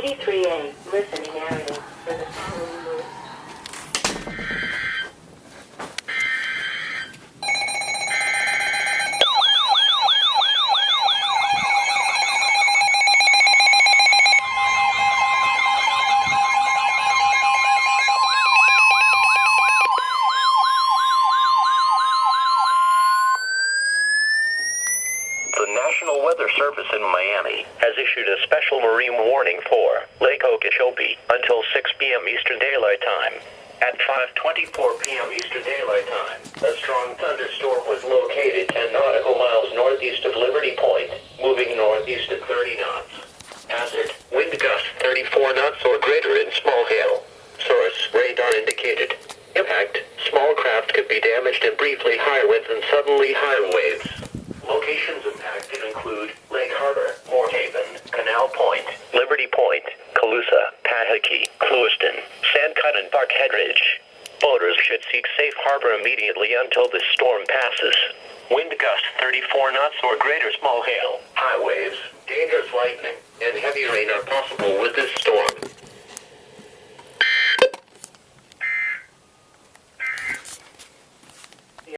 83A, listening area for the following move. The National Weather Service in Miami has issued a special marine warning for Lake Okeechobee until 6 p.m. Eastern Daylight Time. At 5:24 p.m. Eastern Daylight Time, a strong thunderstorm was located 10 nautical miles northeast of Liberty Point, moving northeast at 30 knots. Hazard, wind gust 34 knots or greater in small hail. Source, radar indicated. Impact, small craft could be damaged in briefly higher winds and suddenly higher waves. Locations impacted include Lake Harbor, Moorhaven, Canal Point, Liberty Point, Calusa, Pahokee, Clewiston, Sandcut, and Buckhead Ridge. Boaters should seek safe harbor immediately until the storm passes. Wind gust 34 knots or greater, small hail, high waves, dangerous lightning, and heavy rain are possible with this storm.